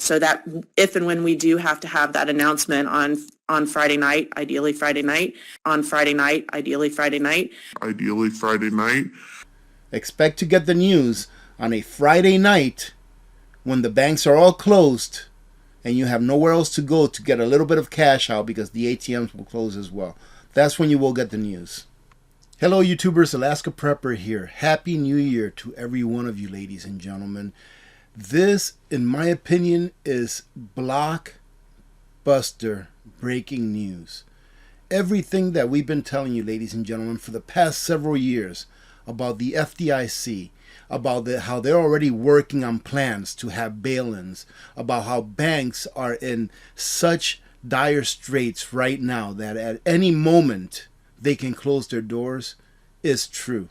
so that if and when we do have to have that announcement on Friday night, ideally Friday night, ideally Friday night. Expect to get the news on a Friday night when the banks are all closed and you have nowhere else to go to get a little bit of cash out because the ATMs will close as well. That's when you will get the news. Hello YouTubers, Alaska Prepper here. Happy New Year to every one of you ladies and gentlemen. This, in my opinion, is blockbuster breaking news. Everything that we've been telling you, ladies and gentlemen, for the past several years about the Fdic, about how they're already working on plans to have bail-ins, about how banks are in such dire straits right now that at any moment they can close their doors, is true.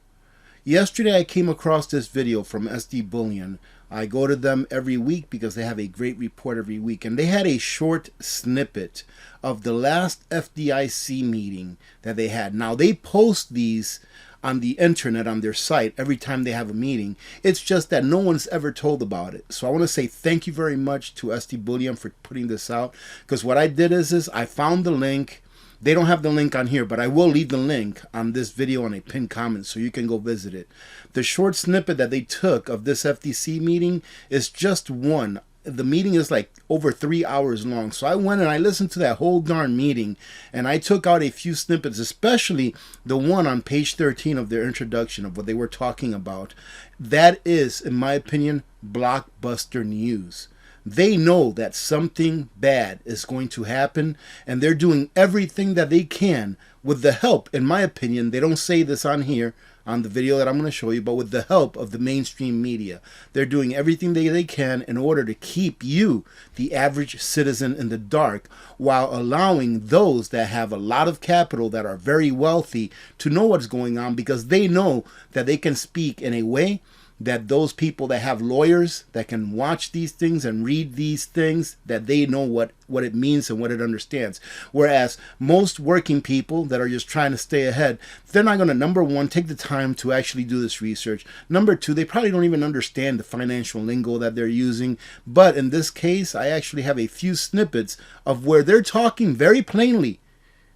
Yesterday I came across this video from SD Bullion. I go to them every week because they have a great report every week, and they had a short snippet of the last Fdic meeting that they had. Now they post these on the internet on their site every time they have a meeting. It's just that no one's ever told about it. So I want to say thank you very much to SD Bullion for putting this out, because what I did is I found the link. They don't have the link on here, but I will leave the link on this video on a pinned comment so you can go visit it. The short snippet that they took of this Fdic meeting is just one. The meeting is like over 3 hours long. So I went and I listened to that whole darn meeting, and I took out a few snippets, especially the one on page 13 of their introduction of what they were talking about. That is, in my opinion, blockbuster news. They know that something bad is going to happen, and they're doing everything that they can with the help, in my opinion, they don't say this on here, on the video that I'm going to show you, but with the help of the mainstream media. They're doing everything they can in order to keep you, the average citizen, in the dark, while allowing those that have a lot of capital, that are very wealthy, to know what's going on, because they know that they can speak in a way that those people that have lawyers that can watch these things and read these things, that they know what it means and what it understands. Whereas most working people that are just trying to stay ahead, they're not going to, number one, take the time to actually do this research. Number two, they probably don't even understand the financial lingo that they're using. But in this case, I actually have a few snippets of where they're talking very plainly.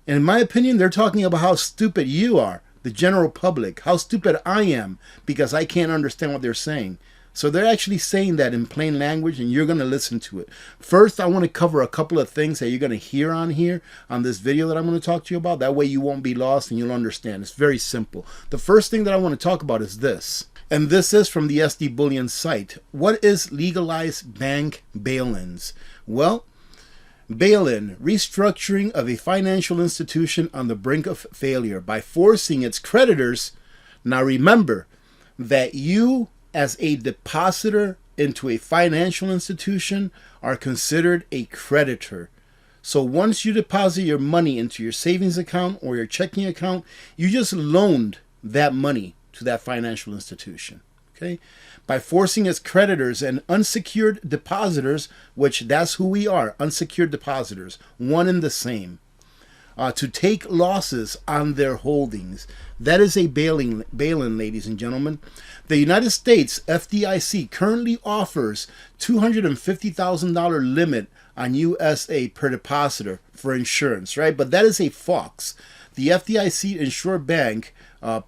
And in my opinion, they're talking about how stupid you are, the general public, how stupid I am because I can't understand what they're saying. So they're actually saying that in plain language, and you're going to listen to it. First, I want to cover a couple of things that you're going to hear on here on this video that I'm going to talk to you about. That way you won't be lost and you'll understand. It's very simple. The first thing that I want to talk about is this. And this is from the SD Bullion site. What is legalized bank bail-ins? Well, bail-in, restructuring of a financial institution on the brink of failure by forcing its creditors. Now remember that you, as a depositor into a financial institution, are considered a creditor. So once you deposit your money into your savings account or your checking account, you just loaned that money to that financial institution. Okay? By forcing its creditors and unsecured depositors, which that's who we are, unsecured depositors, one and the same, to take losses on their holdings. That is a bail-in, ladies and gentlemen. The United States Fdic currently offers $250,000 limit on USA per depositor for insurance, right? But that is a Fox. The Fdic insure bank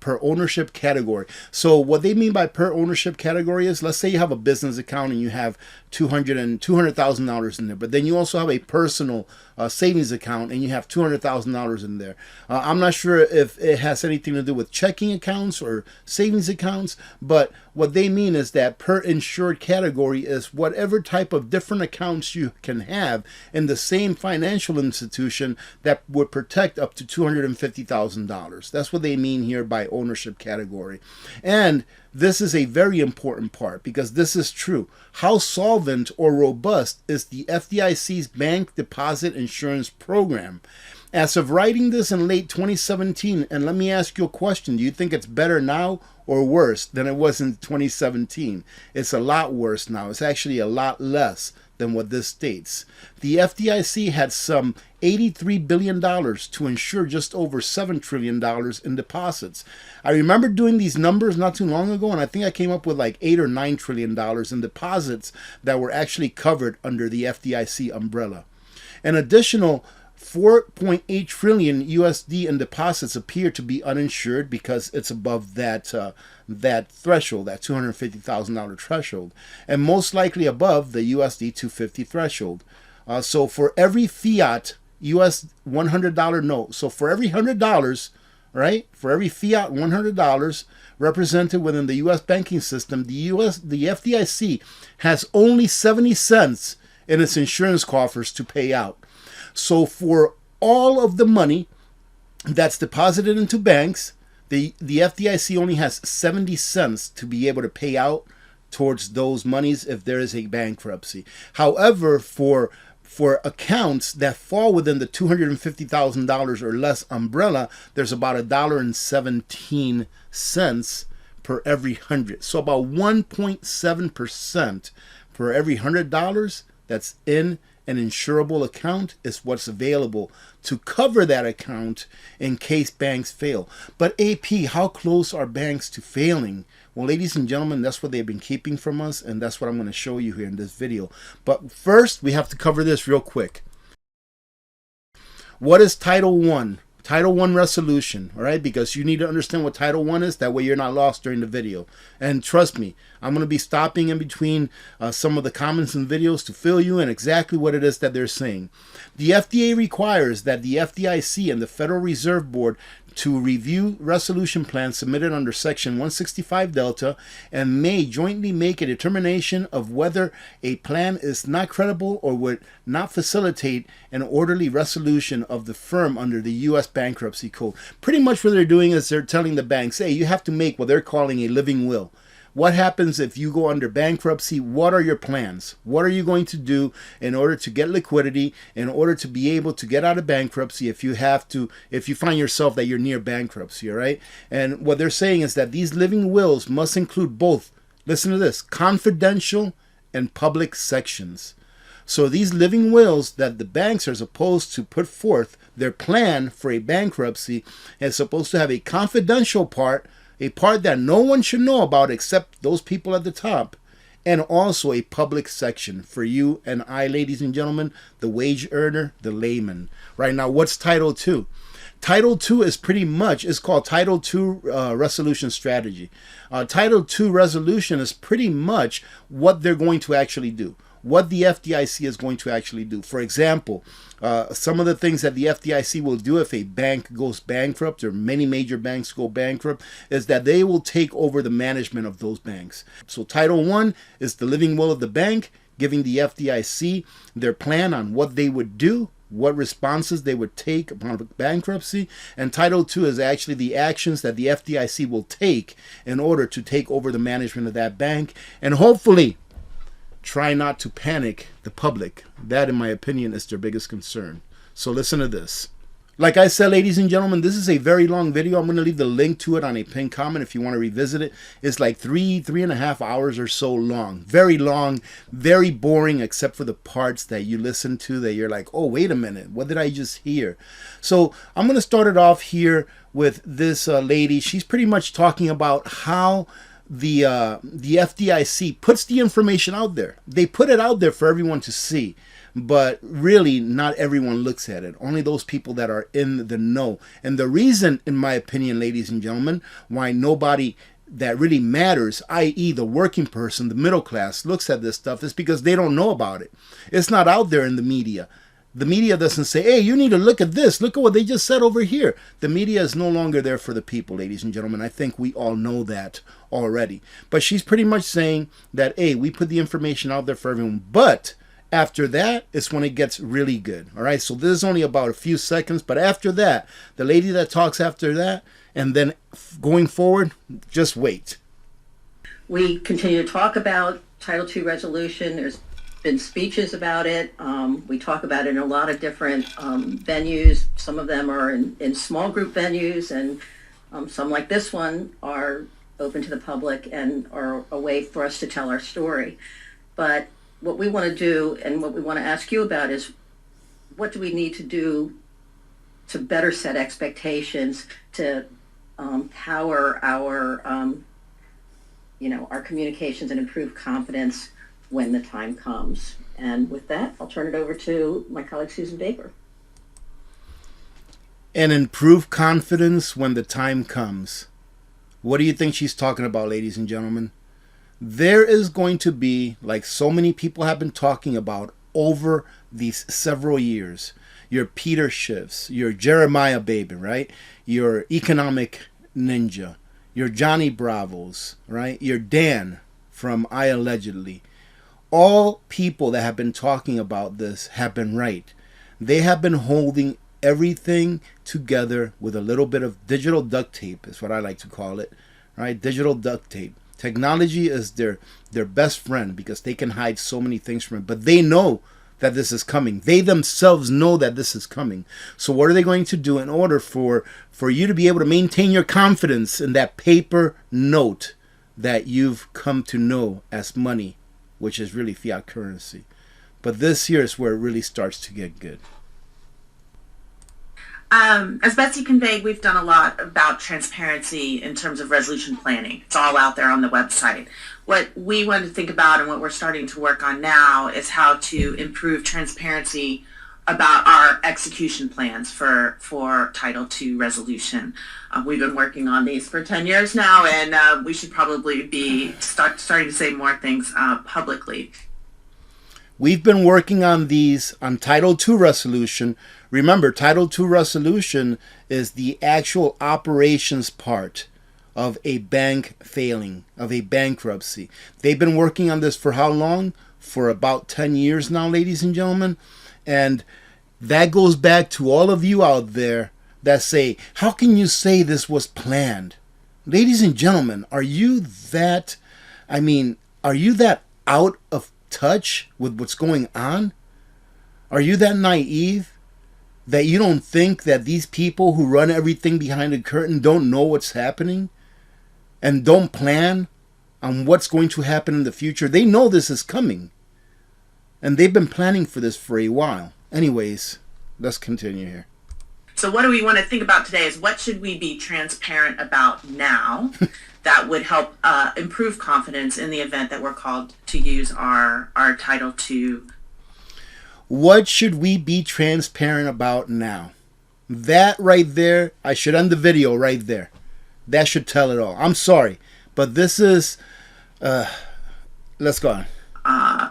per ownership category. So what they mean by per ownership category is, let's say you have a business account and you have $200,000 in there, but then you also have a personal savings account and you have $200,000 in there. I'm not sure if it has anything to do with checking accounts or savings accounts, but what they mean is that per insured category is whatever type of different accounts you can have in the same financial institution that would protect up to $250,000. That's what they mean here by ownership category. And this is a very important part because this is true. How solvent or robust is the Fdic's bank deposit insurance program? As of writing this in late 2017, and let me ask you a question, do you think it's better now or worse than it was in 2017? It's a lot worse now. It's actually a lot less than what this states. The FDIC had some $83 billion to insure just over $7 trillion in deposits. I remember doing these numbers not too long ago, and I think I came up with like $8 or $9 trillion in deposits that were actually covered under the FDIC umbrella. An additional 4.8 trillion USD in deposits appear to be uninsured because it's above that threshold, that $250,000 threshold, and most likely above the USD 250 threshold. So for every fiat US $100 note, so for every $100, right, for every fiat $100 represented within the U.S. banking system, the FDIC has only 70 cents in its insurance coffers to pay out. So for all of the money that's deposited into banks, the FDIC only has 70 cents to be able to pay out towards those monies if there is a bankruptcy. However, for accounts that fall within the $250,000 or less umbrella, there's about $1.17 per every 100. So about 1.7% for every $100 that's in an insurable account is what's available to cover that account in case banks fail. But AP, how close are banks to failing? Well, ladies and gentlemen, that's what they've been keeping from us, and that's what I'm going to show you here in this video. But first, we have to cover this real quick. What is Title I? Title I resolution, all right? Because you need to understand what Title I is. That way you're not lost during the video. And trust me, I'm going to be stopping in between some of the comments and videos to fill you in exactly what it is that they're saying. The FDA requires that the FDIC and the Federal Reserve Board to review resolution plans submitted under Section 165 Delta and may jointly make a determination of whether a plan is not credible or would not facilitate an orderly resolution of the firm under the U.S. Bankruptcy Code. Pretty much what they're doing is they're telling the banks, hey, you have to make what they're calling a living will. What happens if you go under bankruptcy? What are your plans? What are you going to do in order to get liquidity, in order to be able to get out of bankruptcy if you find yourself that you're near bankruptcy, all right? And what they're saying is that these living wills must include both, listen to this, confidential and public sections. So these living wills that the banks are supposed to put forth, their plan for a bankruptcy is supposed to have a confidential part, a part that no one should know about except those people at the top, and also a public section for you and I, ladies and gentlemen, the wage earner, the layman. Right now, what's Title II? Title II is pretty much, it's called Title II Resolution Strategy. Title II Resolution is pretty much what they're going to actually do, what the FDIC is going to actually do. For example, some of the things that the FDIC will do if a bank goes bankrupt, or many major banks go bankrupt, is that they will take over the management of those banks. So Title I is the living will of the bank, giving the FDIC their plan on what they would do, what responses they would take upon bankruptcy. And Title II is actually the actions that the FDIC will take in order to take over the management of that bank, and hopefully try not to panic the public. That, in my opinion, is their biggest concern. So listen to this. Like I said, ladies and gentlemen, this is a very long video. I'm going to leave the link to it on a pinned comment if you want to revisit it. It's like three and a half hours or so long. Very long, very boring, except for the parts that you listen to that you're like, oh, wait a minute, what did I just hear? So I'm going to start it off here with this lady. She's pretty much talking about how the FDIC puts the information out there. They put it out there for everyone to see, but really not everyone looks at it. Only those people that are in the know. And the reason, in my opinion, ladies and gentlemen, why nobody that really matters, i.e. the working person, the middle class, looks at this stuff is because they don't know about it. It's not out there in the media. The media doesn't say, hey, you need to look at this. Look at what they just said over here. The media is no longer there for the people, ladies and gentlemen. I think we all know that already. But she's pretty much saying that, hey, we put the information out there for everyone. But after that, it's when it gets really good. All right, so this is only about a few seconds. But after that, the lady that talks after that, and then going forward, just wait. We continue to talk about Title II resolution. There's been speeches about it. We talk about it in a lot of different venues. Some of them are in small group venues, and some like this one are open to the public and are a way for us to tell our story. But what we want to do and what we want to ask you about is, what do we need to do to better set expectations, to power our, our communications and improve confidence when the time comes. And with that, I'll turn it over to my colleague, Susan Baker. And improve confidence when the time comes. What do you think she's talking about, ladies and gentlemen? There is going to be, like so many people have been talking about over these several years, your Peter Schiffs, your Jeremiah Baby, right? Your economic ninja, your Johnny Bravos, right? Your Dan from I Allegedly. All people that have been talking about this have been right. They have been holding everything together with a little bit of digital duct tape, is what I like to call it, right? Digital duct tape. Technology is their best friend because they can hide so many things from it, but they know that this is coming. They themselves know that this is coming. So what are they going to do in order for you to be able to maintain your confidence in that paper note that you've come to know as money, which is really fiat currency? But this here is where it really starts to get good. As Betsy conveyed, we've done a lot about transparency in terms of resolution planning. It's all out there on the website. What we want to think about and what we're starting to work on now is how to improve transparency about our execution plans for Title II resolution. We've been working on these for 10 years now, and we should probably be starting to say more things publicly. We've been working on these on Title II resolution. Remember, Title II resolution is the actual operations part of a bank failing, of a bankruptcy. They've been working on this for how long? For about 10 years now, ladies and gentlemen. And that goes back to all of you out there that say, how can you say this was planned? Ladies and gentlemen, are you that out of touch with what's going on? Are you that naive that you don't think that these people who run everything behind the curtain don't know what's happening and don't plan on what's going to happen in the future? They know this is coming, and they've been planning for this for a while. Anyways, let's continue here. So what do we want to think about today is what should we be transparent about now that would help improve confidence in the event that we're called to use our Title II. What should we be transparent about now? That right there, I should end the video right there. That should tell it all. I'm sorry, but this is, let's go on.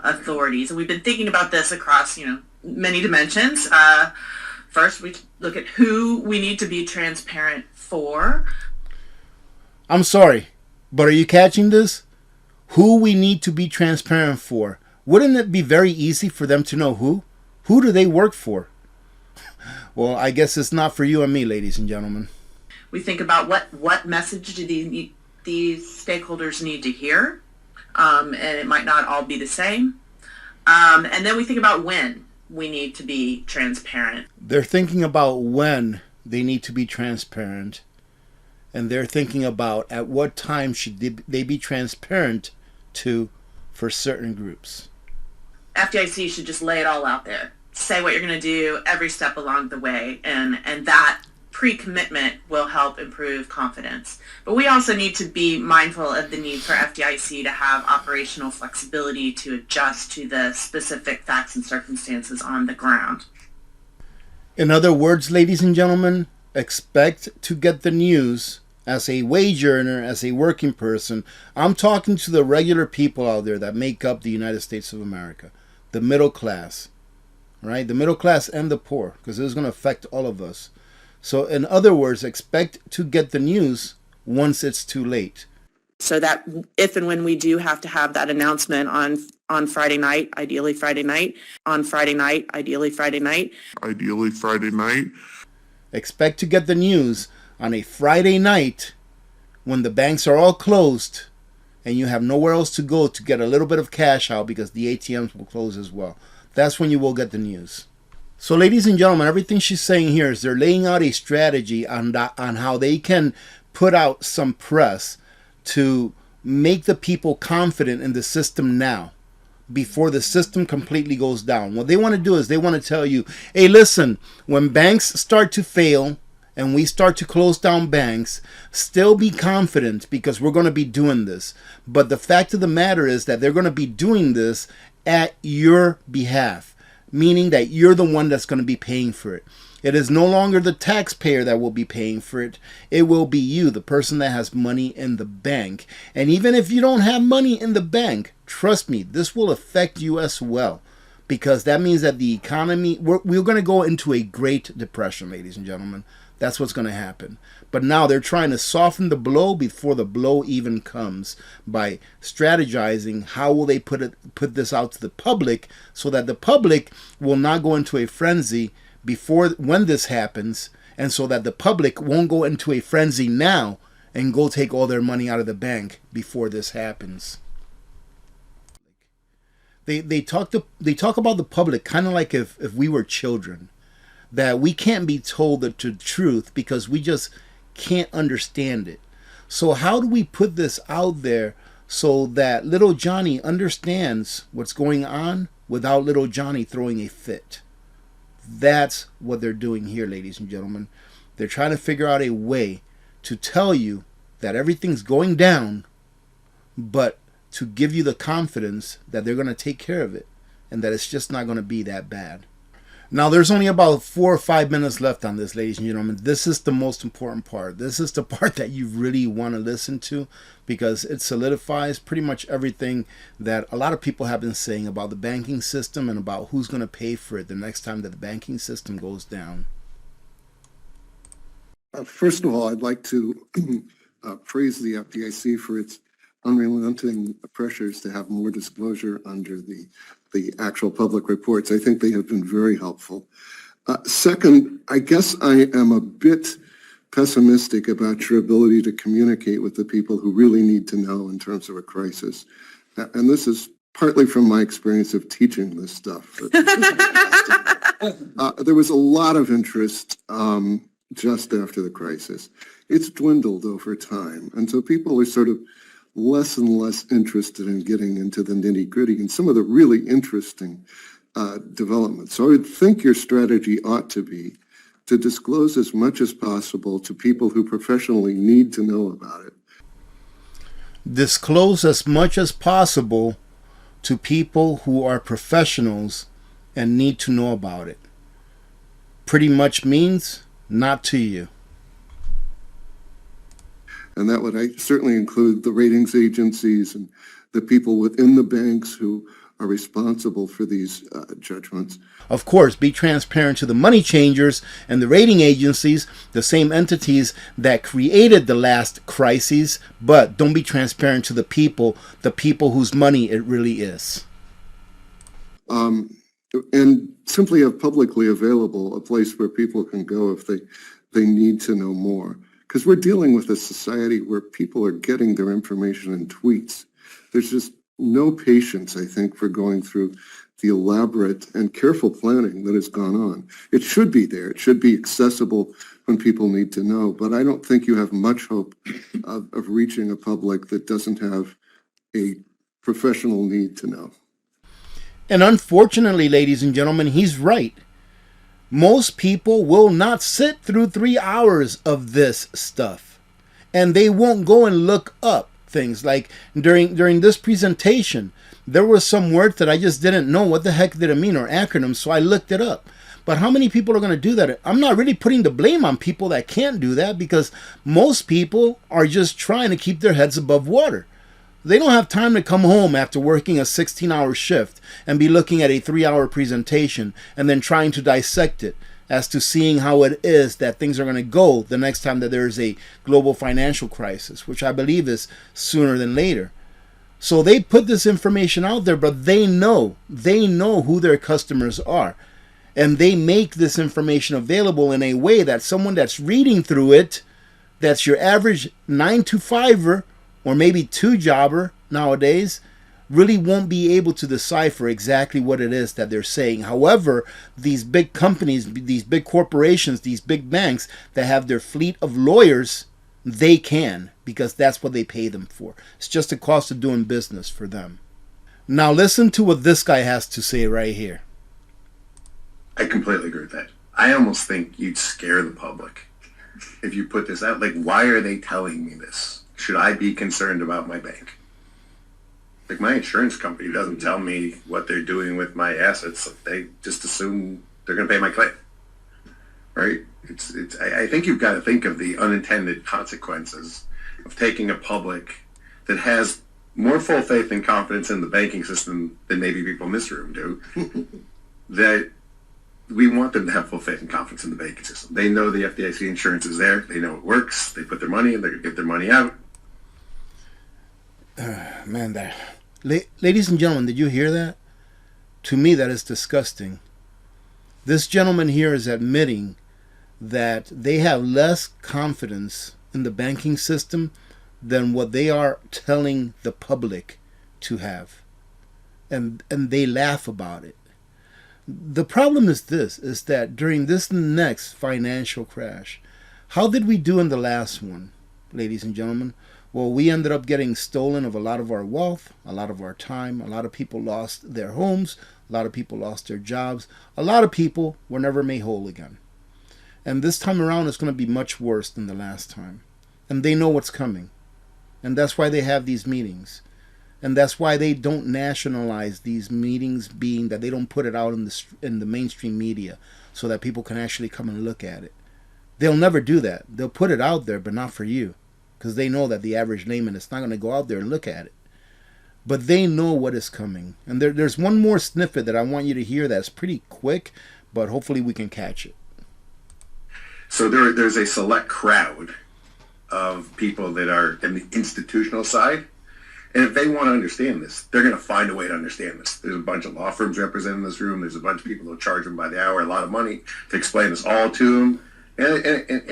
Authorities. And we've been thinking about this across, many dimensions. First, we look at who we need to be transparent for. I'm sorry, but are you catching this? Who we need to be transparent for. Wouldn't it be very easy for them to know who? Who do they work for? Well, I guess it's not for you and me, ladies and gentlemen. We think about what message do these stakeholders need to hear, and it might not all be the same. And then we think about when we need to be transparent. They're thinking about when they need to be transparent, and they're thinking about at what time should they be transparent to for certain groups. FDIC should just lay it all out there. Say what you're going to do every step along the way, and that pre-commitment will help improve confidence. But we also need to be mindful of the need for FDIC to have operational flexibility to adjust to the specific facts and circumstances on the ground. In other words, ladies and gentlemen, expect to get the news as a wage earner, as a working person. I'm talking to the regular people out there that make up the United States of America, the middle class, right? The middle class and the poor, because this is going to affect all of us. So in other words, expect to get the news once it's too late. So that if and when we do have to have that announcement on Friday night, ideally Friday night, on Friday night, ideally Friday night. Ideally Friday night. Expect to get the news on a Friday night when the banks are all closed and you have nowhere else to go to get a little bit of cash out because the ATMs will close as well. That's when you will get the news. So ladies and gentlemen, everything she's saying here is they're laying out a strategy on how they can put out some press to make the people confident in the system now. before the system completely goes down. What they want to do is they want to tell you, hey, listen, when banks start to fail and we start to close down banks, still be confident because we're going to be doing this. But the fact of the matter is that they're going to be doing this at your behalf, meaning that you're the one that's going to be paying for it. It is no longer the taxpayer that will be paying for it. It will be you, the person that has money in the bank. And even if you don't have money in the bank, trust me, this will affect you as well. Because that means that the economy, we're going to go into a Great Depression, ladies and gentlemen. That's what's going to happen. But now they're trying to soften the blow before the blow even comes by strategizing how will they put this out to the public so that the public will not go into a frenzy when this happens, and so that the public won't go into a frenzy now and go take all their money out of the bank before this happens. They talk about the public kind of like if we were children, that we can't be told the truth because we just can't understand it. So how do we put this out there so that little Johnny understands what's going on without little Johnny throwing a fit? That's what they're doing here, ladies and gentlemen. They're trying to figure out a way to tell you that everything's going down, but to give you the confidence that they're going to take care of it and that it's just not going to be that bad. Now, there's only about 4 or 5 minutes left on this, ladies and gentlemen. This is the most important part. This is the part that you really want to listen to because it solidifies pretty much everything that a lot of people have been saying about the banking system and about who's going to pay for it the next time that the banking system goes down. First of all, I'd like to praise the FDIC for its unrelenting pressures to have more disclosure under the actual public reports. I think they have been very helpful. Second, I guess I am a bit pessimistic about your ability to communicate with the people who really need to know in terms of a crisis. And this is partly from my experience of teaching this stuff. There was a lot of interest just after the crisis. It's dwindled over time. And so people are sort of less and less interested in getting into the nitty-gritty and some of the really interesting developments. So I would think your strategy ought to be to disclose as much as possible to people who professionally need to know about it. Disclose as much as possible to people who are professionals and need to know about it. Pretty much means not to you. And that would certainly include the ratings agencies and the people within the banks who are responsible for these judgments. Of course, be transparent to the money changers and the rating agencies, the same entities that created the last crises, but don't be transparent to the people whose money it really is. And simply have publicly available a place where people can go if they need to know more. Because we're dealing with a society where people are getting their information in tweets. There's just no patience, I think, for going through the elaborate and careful planning that has gone on. It should be there. It should be accessible when people need to know. But I don't think you have much hope of reaching a public that doesn't have a professional need to know. And unfortunately, ladies and gentlemen, he's right. Most people will not sit through 3 hours of this stuff. And they won't go and look up things. Like during this presentation, there were some words that I just didn't know what the heck did it mean, or acronyms, so I looked it up. But how many people are going to do that? I'm not really putting the blame on people that can't do that, because most people are just trying to keep their heads above water. They don't have time to come home after working a 16-hour shift and be looking at a 3-hour presentation and then trying to dissect it as to seeing how it is that things are going to go the next time that there is a global financial crisis, which I believe is sooner than later. So they put this information out there, but they know who their customers are. And they make this information available in a way that someone that's reading through it, that's your average 9-to-5er, or maybe 2-jobber nowadays, really won't be able to decipher exactly what it is that they're saying. However, these big companies, these big corporations, these big banks that have their fleet of lawyers, they can, because that's what they pay them for. It's just the cost of doing business for them. Now listen to what this guy has to say right here. I completely agree with that. I almost think you'd scare the public if you put this out. Like, why are they telling me this? Should I be concerned about my bank? Like, my insurance company doesn't tell me what they're doing with my assets. They just assume they're going to pay my claim, right? I think you've got to think of the unintended consequences of taking a public that has more full faith and confidence in the banking system than maybe people in this room do. That we want them to have full faith and confidence in the banking system. They know the FDIC insurance is there. They know it works. They put their money in. They're going to get their money out. Man, ladies and gentlemen, did you hear that? To me, that is disgusting. This gentleman here is admitting that they have less confidence in the banking system than what they are telling the public to have. And they laugh about it. The problem is this, is that during this next financial crash, how did we do in the last one, ladies and gentlemen? Well, we ended up getting stolen of a lot of our wealth, a lot of our time. A lot of people lost their homes. A lot of people lost their jobs. A lot of people were never made whole again. And this time around, it's going to be much worse than the last time. And they know what's coming. And that's why they have these meetings. And that's why they don't nationalize these meetings, being that they don't put it out in the mainstream media so that people can actually come and look at it. They'll never do that. They'll put it out there, but not for you. Because they know that the average layman is not going to go out there and look at it. But they know what is coming. And there's one more snippet that I want you to hear that's pretty quick, but hopefully we can catch it. So there's a select crowd of people that are in the institutional side. And if they want to understand this, they're going to find a way to understand this. There's a bunch of law firms represented in this room. There's a bunch of people who charge them by the hour a lot of money to explain this all to them. And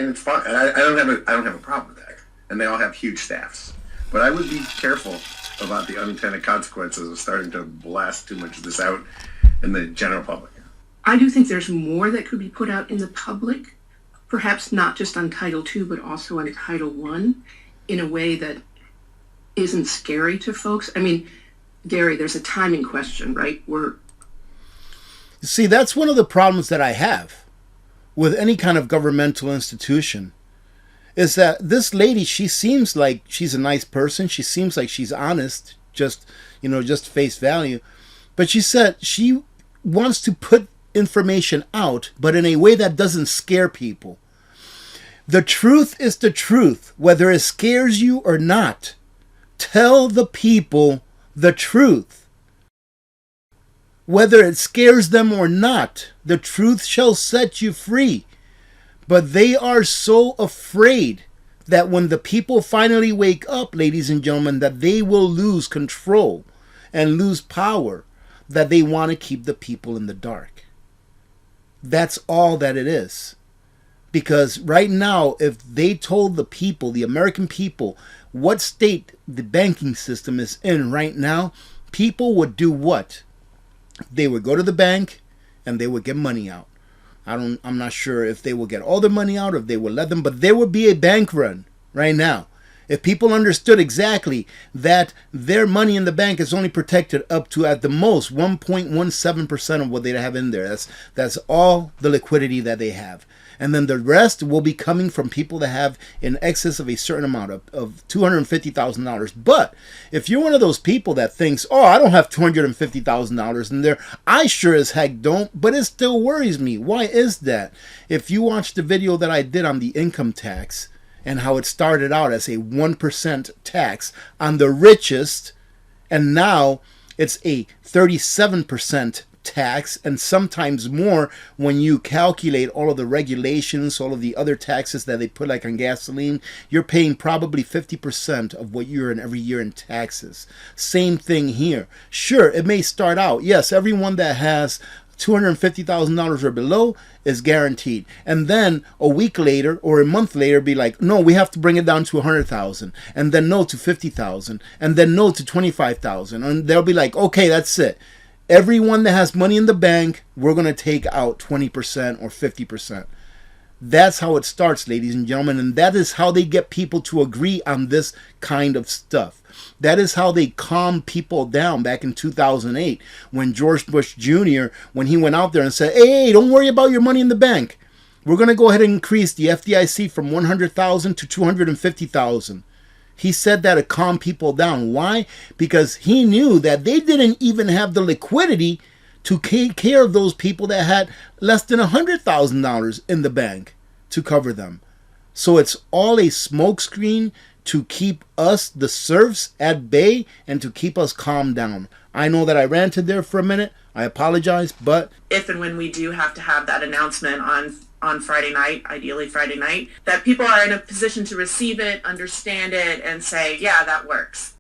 it's fine. I don't have a problem with that. And they all have huge staffs. But I would be careful about the unintended consequences of starting to blast too much of this out in the general public. I do think there's more that could be put out in the public, perhaps not just on Title II, but also on Title I, in a way that isn't scary to folks. I mean, Gary, there's a timing question, right? See, that's one of the problems that I have with any kind of governmental institution, is that this lady, she seems like she's a nice person. She seems like she's honest, just face value. But she said she wants to put information out, but in a way that doesn't scare people. The truth is the truth, whether it scares you or not. Tell the people the truth. Whether it scares them or not, the truth shall set you free. But they are so afraid that when the people finally wake up, ladies and gentlemen, that they will lose control and lose power, that they want to keep the people in the dark. That's all that it is. Because right now, if they told the people, the American people, what state the banking system is in right now, people would do what? They would go to the bank and they would get money out. I'm not sure if they will get all their money out or if they will let them, but there would be a bank run right now. If people understood exactly that their money in the bank is only protected up to, at the most, 1.17% of what they have in there. That's all the liquidity that they have. And then the rest will be coming from people that have in excess of a certain amount of $250,000. But if you're one of those people that thinks, oh, I don't have $250,000 in there, I sure as heck don't, but it still worries me. Why is that? If you watch the video that I did on the income tax and how it started out as a 1% tax on the richest, and now it's a 37% tax, and sometimes more when you calculate all of the regulations, all of the other taxes that they put like on gasoline, you're paying probably 50% of what you earn every year in taxes. Same thing here. Sure, it may start out, yes, everyone that has $250,000 or below is guaranteed, and then a week later or a month later be like, no, we have to bring it down to 100,000, and then no to 50,000, and then no to 25,000, and they'll be like, okay, that's it. Everyone that has money in the bank, we're going to take out 20% or 50%. That's how it starts, ladies and gentlemen, and that is how they get people to agree on this kind of stuff. That is how they calm people down back in 2008 when George Bush Jr., when he went out there and said, hey, don't worry about your money in the bank. We're going to go ahead and increase the FDIC from 100,000 to 250,000. He said that to calm people down. Why? Because he knew that they didn't even have the liquidity to take care of those people that had less than $100,000 in the bank to cover them. So it's all a smokescreen to keep us, the serfs, at bay and to keep us calmed down. I know that I ranted there for a minute. I apologize, but If and when we do have to have that announcement on Friday night, ideally Friday night, that people are in a position to receive it, understand it, and say, yeah, that works.